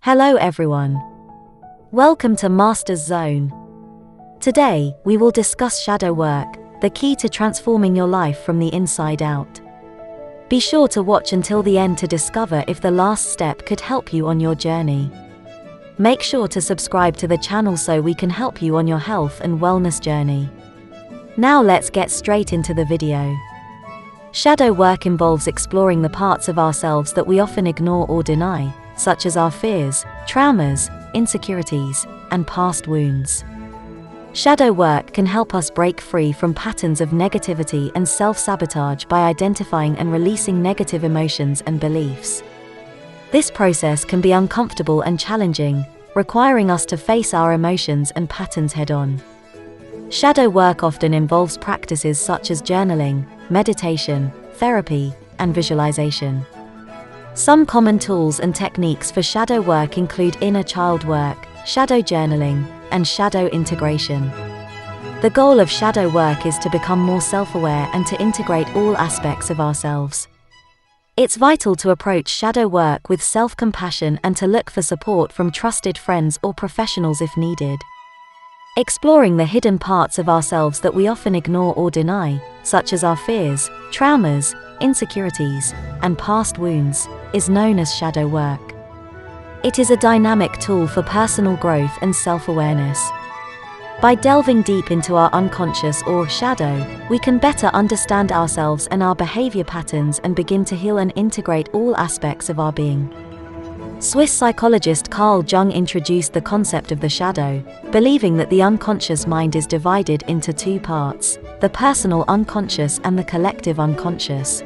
Hello everyone. Welcome to Master's Zone. Today, we will discuss shadow work, the key to transforming your life from the inside out. Be sure to watch until the end to discover if the last step could help you on your journey. Make sure to subscribe to the channel so we can help you on your health and wellness journey. Now let's get straight into the video. Shadow work involves exploring the parts of ourselves that we often ignore or deny, such as our fears, traumas, insecurities, and past wounds. Shadow work can help us break free from patterns of negativity and self-sabotage by identifying and releasing negative emotions and beliefs. This process can be uncomfortable and challenging, requiring us to face our emotions and patterns head-on. Shadow work often involves practices such as journaling, meditation, therapy, and visualization. Some common tools and techniques for shadow work include inner child work, shadow journaling, and shadow integration. The goal of shadow work is to become more self-aware and to integrate all aspects of ourselves. It's vital to approach shadow work with self-compassion and to look for support from trusted friends or professionals if needed. Exploring the hidden parts of ourselves that we often ignore or deny, such as our fears, traumas, insecurities, and past wounds, is known as shadow work. It is a dynamic tool for personal growth and self-awareness. By delving deep into our unconscious or shadow, we can better understand ourselves and our behavior patterns and begin to heal and integrate all aspects of our being. Swiss psychologist Carl Jung introduced the concept of the shadow, believing that the unconscious mind is divided into two parts, the personal unconscious and the collective unconscious.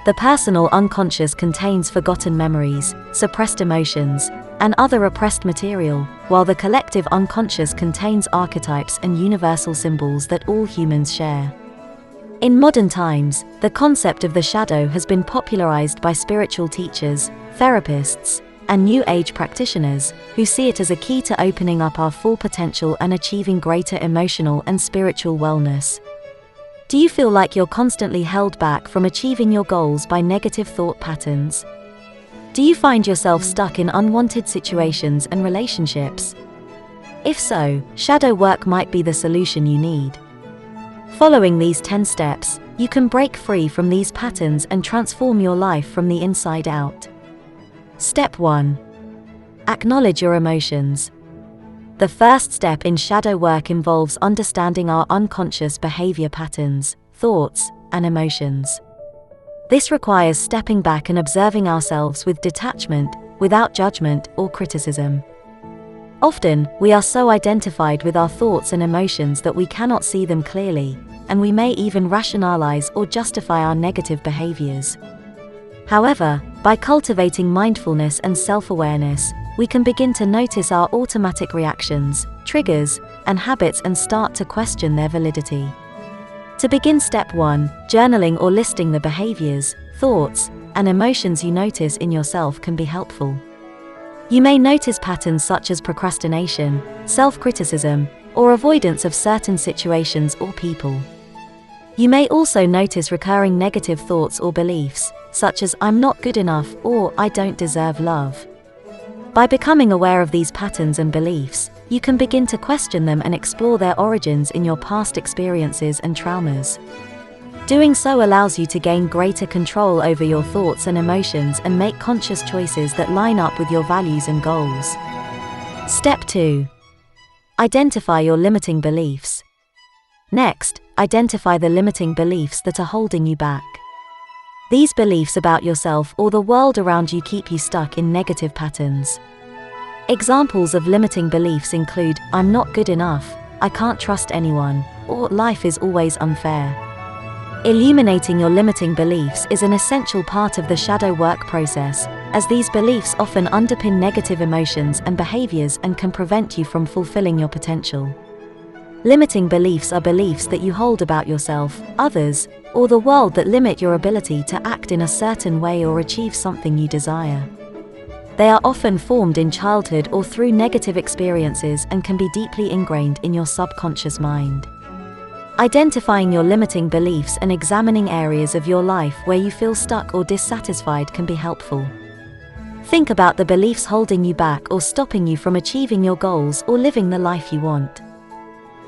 The personal unconscious contains forgotten memories, suppressed emotions, and other repressed material, while the collective unconscious contains archetypes and universal symbols that all humans share. In modern times, the concept of the shadow has been popularized by spiritual teachers, therapists, and New Age practitioners, who see it as a key to opening up our full potential and achieving greater emotional and spiritual wellness. Do you feel like you're constantly held back from achieving your goals by negative thought patterns? Do you find yourself stuck in unwanted situations and relationships? If so, shadow work might be the solution you need. Following these 10 steps, you can break free from these patterns and transform your life from the inside out. Step 1. Acknowledge your emotions. The first step in shadow work involves understanding our unconscious behavior patterns, thoughts, and emotions. This requires stepping back and observing ourselves with detachment, without judgment or criticism. Often, we are so identified with our thoughts and emotions that we cannot see them clearly, and we may even rationalize or justify our negative behaviors. However, by cultivating mindfulness and self-awareness, we can begin to notice our automatic reactions, triggers, and habits and start to question their validity. To begin step 1, journaling or listing the behaviors, thoughts, and emotions you notice in yourself can be helpful. You may notice patterns such as procrastination, self-criticism, or avoidance of certain situations or people. You may also notice recurring negative thoughts or beliefs, such as "I'm not good enough" or "I don't deserve love." By becoming aware of these patterns and beliefs, you can begin to question them and explore their origins in your past experiences and traumas. Doing so allows you to gain greater control over your thoughts and emotions and make conscious choices that line up with your values and goals. Step 2. Identify your limiting beliefs. Next, identify the limiting beliefs that are holding you back. These beliefs about yourself or the world around you keep you stuck in negative patterns. Examples of limiting beliefs include "I'm not good enough," "I can't trust anyone," or "life is always unfair." Illuminating your limiting beliefs is an essential part of the shadow work process, as these beliefs often underpin negative emotions and behaviors and can prevent you from fulfilling your potential. Limiting beliefs are beliefs that you hold about yourself, others, or the world that limit your ability to act in a certain way or achieve something you desire. They are often formed in childhood or through negative experiences and can be deeply ingrained in your subconscious mind. Identifying your limiting beliefs and examining areas of your life where you feel stuck or dissatisfied can be helpful. Think about the beliefs holding you back or stopping you from achieving your goals or living the life you want.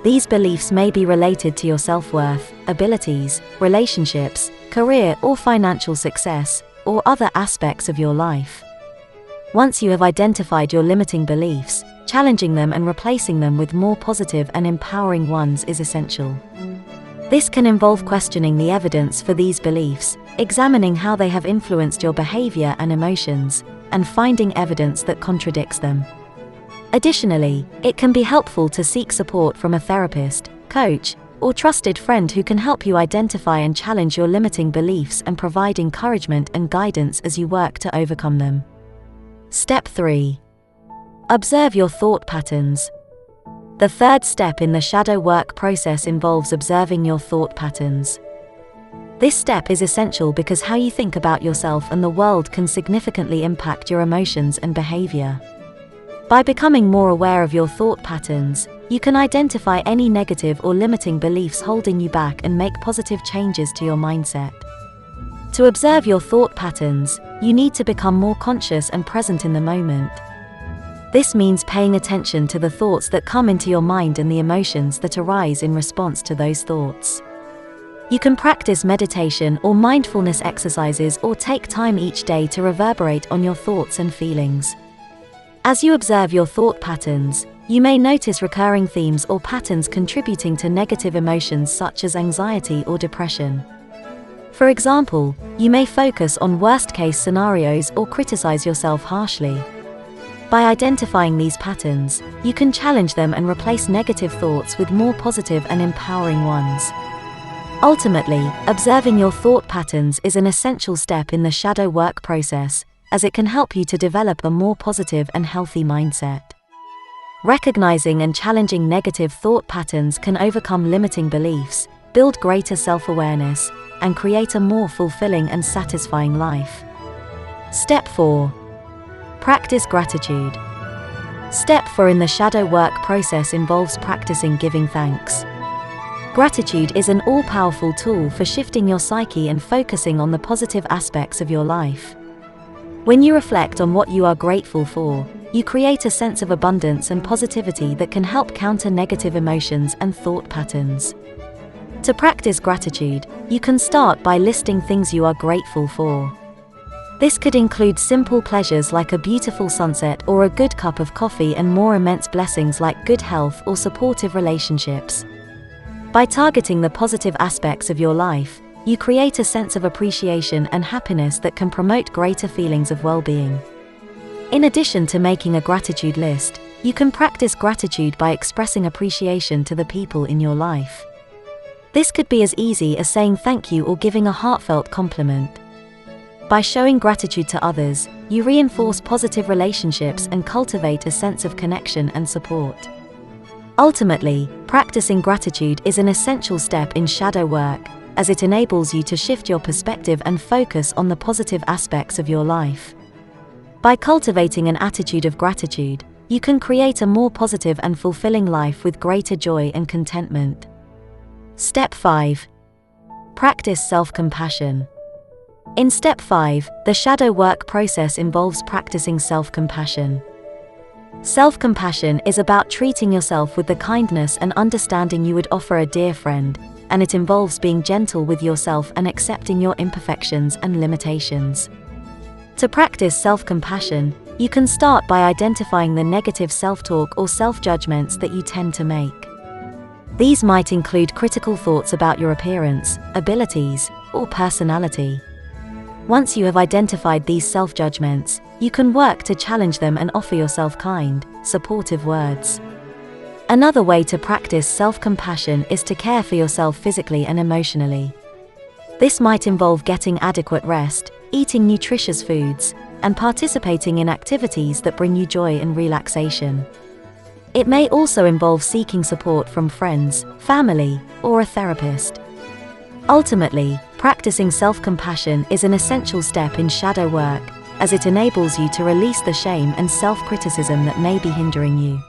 These beliefs may be related to your self-worth, abilities, relationships, career or financial success, or other aspects of your life. Once you have identified your limiting beliefs, challenging them and replacing them with more positive and empowering ones is essential. This can involve questioning the evidence for these beliefs, examining how they have influenced your behavior and emotions, and finding evidence that contradicts them. Additionally, it can be helpful to seek support from a therapist, coach, or trusted friend who can help you identify and challenge your limiting beliefs and provide encouragement and guidance as you work to overcome them. Step 3. Observe your thought patterns. The third step in the shadow work process involves observing your thought patterns. This step is essential because how you think about yourself and the world can significantly impact your emotions and behavior. By becoming more aware of your thought patterns, you can identify any negative or limiting beliefs holding you back and make positive changes to your mindset. To observe your thought patterns, you need to become more conscious and present in the moment. This means paying attention to the thoughts that come into your mind and the emotions that arise in response to those thoughts. You can practice meditation or mindfulness exercises or take time each day to reverberate on your thoughts and feelings. As you observe your thought patterns, you may notice recurring themes or patterns contributing to negative emotions such as anxiety or depression. For example, you may focus on worst-case scenarios or criticize yourself harshly. By identifying these patterns, you can challenge them and replace negative thoughts with more positive and empowering ones. Ultimately, observing your thought patterns is an essential step in the shadow work process, as it can help you to develop a more positive and healthy mindset. Recognizing and challenging negative thought patterns can overcome limiting beliefs, build greater self-awareness, and create a more fulfilling and satisfying life. Step 4. Practice gratitude. Step 4 in the shadow work process involves practicing giving thanks. Gratitude is an all-powerful tool for shifting your psyche and focusing on the positive aspects of your life. When you reflect on what you are grateful for, you create a sense of abundance and positivity that can help counter negative emotions and thought patterns. To practice gratitude, you can start by listing things you are grateful for. This could include simple pleasures like a beautiful sunset or a good cup of coffee, and more immense blessings like good health or supportive relationships. By targeting the positive aspects of your life, you create a sense of appreciation and happiness that can promote greater feelings of well-being. In addition to making a gratitude list, you can practice gratitude by expressing appreciation to the people in your life. This could be as easy as saying thank you or giving a heartfelt compliment. By showing gratitude to others, you reinforce positive relationships and cultivate a sense of connection and support. Ultimately, practicing gratitude is an essential step in shadow work, as it enables you to shift your perspective and focus on the positive aspects of your life. By cultivating an attitude of gratitude, you can create a more positive and fulfilling life with greater joy and contentment. Step 5. Practice self-compassion. In Step 5, the shadow work process involves practicing self-compassion. Self-compassion is about treating yourself with the kindness and understanding you would offer a dear friend, and it involves being gentle with yourself and accepting your imperfections and limitations. To practice self-compassion, you can start by identifying the negative self-talk or self-judgments that you tend to make. These might include critical thoughts about your appearance, abilities, or personality. Once you have identified these self-judgments, you can work to challenge them and offer yourself kind, supportive words. Another way to practice self-compassion is to care for yourself physically and emotionally. This might involve getting adequate rest, eating nutritious foods, and participating in activities that bring you joy and relaxation. It may also involve seeking support from friends, family, or a therapist. Ultimately, practicing self-compassion is an essential step in shadow work, as it enables you to release the shame and self-criticism that may be hindering you.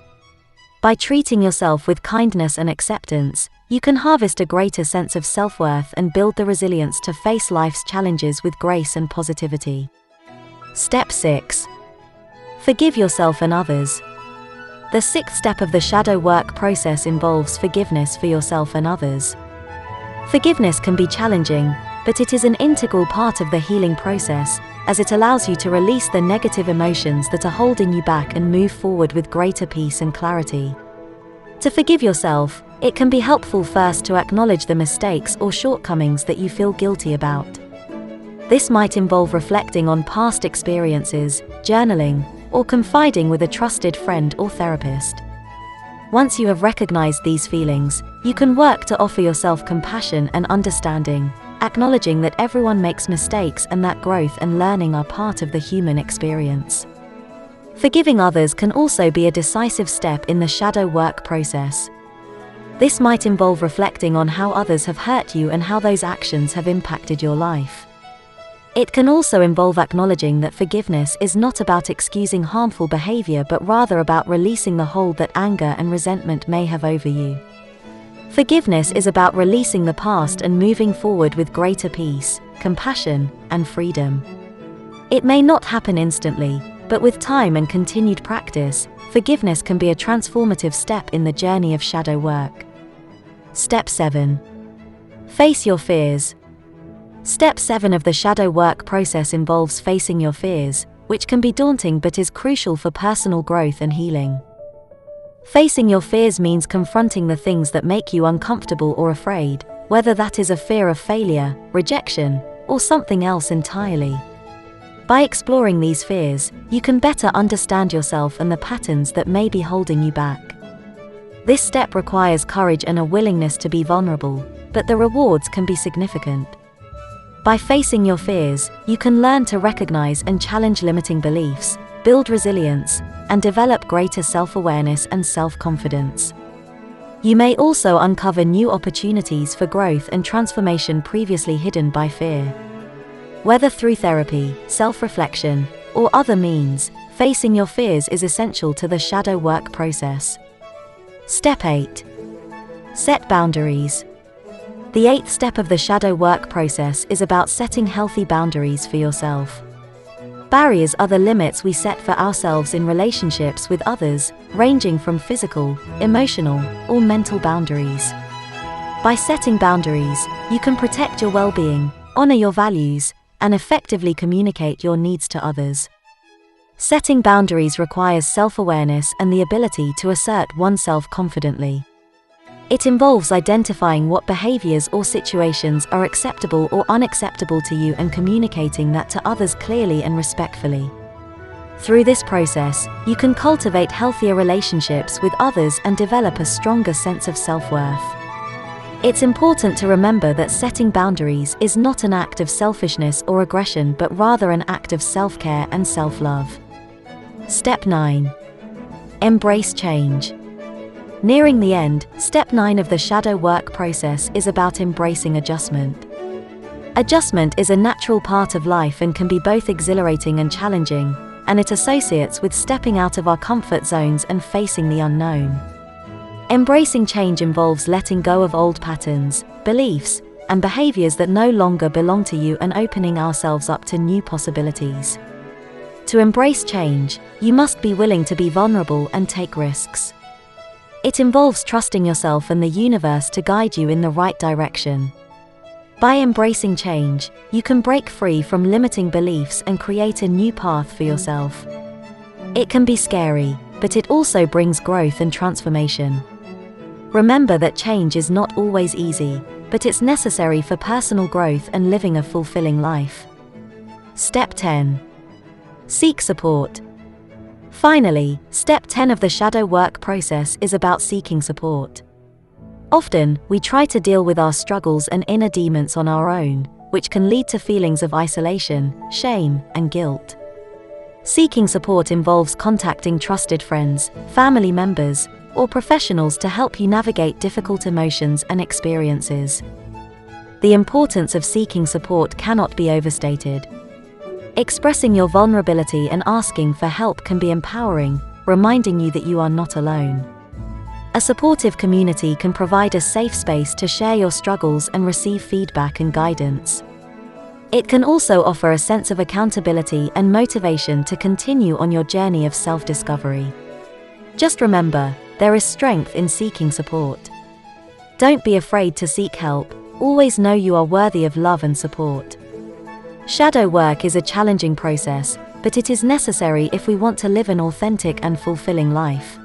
By treating yourself with kindness and acceptance, you can harvest a greater sense of self-worth and build the resilience to face life's challenges with grace and positivity. Step 6. Forgive yourself and others. The sixth step of the shadow work process involves forgiveness for yourself and others. Forgiveness can be challenging, but it is an integral part of the healing process, as it allows you to release the negative emotions that are holding you back and move forward with greater peace and clarity. To forgive yourself, it can be helpful first to acknowledge the mistakes or shortcomings that you feel guilty about. This might involve reflecting on past experiences, journaling, or confiding with a trusted friend or therapist. Once you have recognized these feelings, you can work to offer yourself compassion and understanding, acknowledging that everyone makes mistakes and that growth and learning are part of the human experience. Forgiving others can also be a decisive step in the shadow work process. This might involve reflecting on how others have hurt you and how those actions have impacted your life. It can also involve acknowledging that forgiveness is not about excusing harmful behavior but rather about releasing the hold that anger and resentment may have over you. Forgiveness is about releasing the past and moving forward with greater peace, compassion, and freedom. It may not happen instantly, but with time and continued practice, forgiveness can be a transformative step in the journey of shadow work. Step 7. Face your fears. Step 7 of the shadow work process involves facing your fears, which can be daunting but is crucial for personal growth and healing. Facing your fears means confronting the things that make you uncomfortable or afraid, whether that is a fear of failure, rejection, or something else entirely. By exploring these fears, you can better understand yourself and the patterns that may be holding you back. This step requires courage and a willingness to be vulnerable, but the rewards can be significant. By facing your fears, you can learn to recognize and challenge limiting beliefs, build resilience, and develop greater self-awareness and self-confidence. You may also uncover new opportunities for growth and transformation previously hidden by fear. Whether through therapy, self-reflection, or other means, facing your fears is essential to the shadow work process. Step 8. Set boundaries. The eighth step of the shadow work process is about setting healthy boundaries for yourself. Barriers are the limits we set for ourselves in relationships with others, ranging from physical, emotional, or mental boundaries. By setting boundaries, you can protect your well-being, honor your values, and effectively communicate your needs to others. Setting boundaries requires self-awareness and the ability to assert oneself confidently. It involves identifying what behaviors or situations are acceptable or unacceptable to you and communicating that to others clearly and respectfully. Through this process, you can cultivate healthier relationships with others and develop a stronger sense of self-worth. It's important to remember that setting boundaries is not an act of selfishness or aggression but rather an act of self-care and self-love. Step 9. Embrace change. Nearing the end, step 9 of the shadow work process is about embracing adjustment. Adjustment is a natural part of life and can be both exhilarating and challenging, and it associates with stepping out of our comfort zones and facing the unknown. Embracing change involves letting go of old patterns, beliefs, and behaviors that no longer belong to you and opening ourselves up to new possibilities. To embrace change, you must be willing to be vulnerable and take risks. It involves trusting yourself and the universe to guide you in the right direction. By embracing change, you can break free from limiting beliefs and create a new path for yourself. It can be scary, but it also brings growth and transformation. Remember that change is not always easy, but it's necessary for personal growth and living a fulfilling life. Step 10. Seek support. Finally, step 10 of the shadow work process is about seeking support. Often, we try to deal with our struggles and inner demons on our own, which can lead to feelings of isolation, shame, and guilt. Seeking support involves contacting trusted friends, family members, or professionals to help you navigate difficult emotions and experiences. The importance of seeking support cannot be overstated. Expressing your vulnerability and asking for help can be empowering, reminding you that you are not alone. A supportive community can provide a safe space to share your struggles and receive feedback and guidance. It can also offer a sense of accountability and motivation to continue on your journey of self-discovery. Just remember, there is strength in seeking support. Don't be afraid to seek help, always know you are worthy of love and support. Shadow work is a challenging process, but it is necessary if we want to live an authentic and fulfilling life.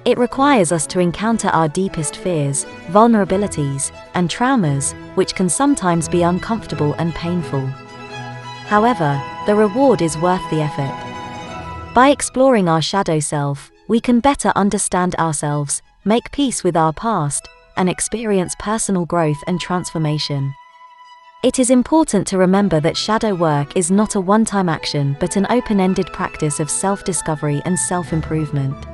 It requires us to encounter our deepest fears, vulnerabilities, and traumas, which can sometimes be uncomfortable and painful. However, the reward is worth the effort. By exploring our shadow self, we can better understand ourselves, make peace with our past, and experience personal growth and transformation. It is important to remember that shadow work is not a one-time action but an open-ended practice of self-discovery and self-improvement.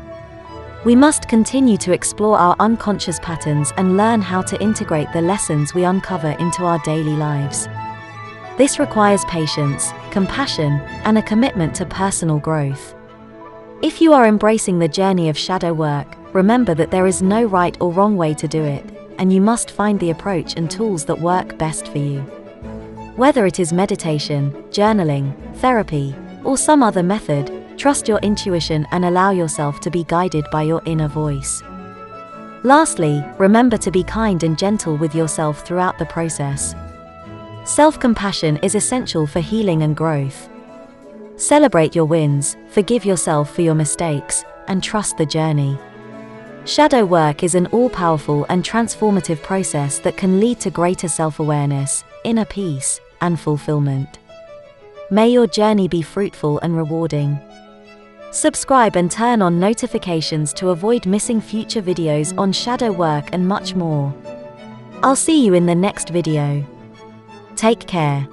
We must continue to explore our unconscious patterns and learn how to integrate the lessons we uncover into our daily lives. This requires patience, compassion, and a commitment to personal growth. If you are embracing the journey of shadow work, remember that there is no right or wrong way to do it, and you must find the approach and tools that work best for you. Whether it is meditation, journaling, therapy, or some other method, trust your intuition and allow yourself to be guided by your inner voice. Lastly, remember to be kind and gentle with yourself throughout the process. Self-compassion is essential for healing and growth. Celebrate your wins, forgive yourself for your mistakes, and trust the journey. Shadow work is an all-powerful and transformative process that can lead to greater self-awareness, inner peace, and fulfillment. May your journey be fruitful and rewarding. Subscribe and turn on notifications to avoid missing future videos on shadow work and much more. I'll see you in the next video. Take care.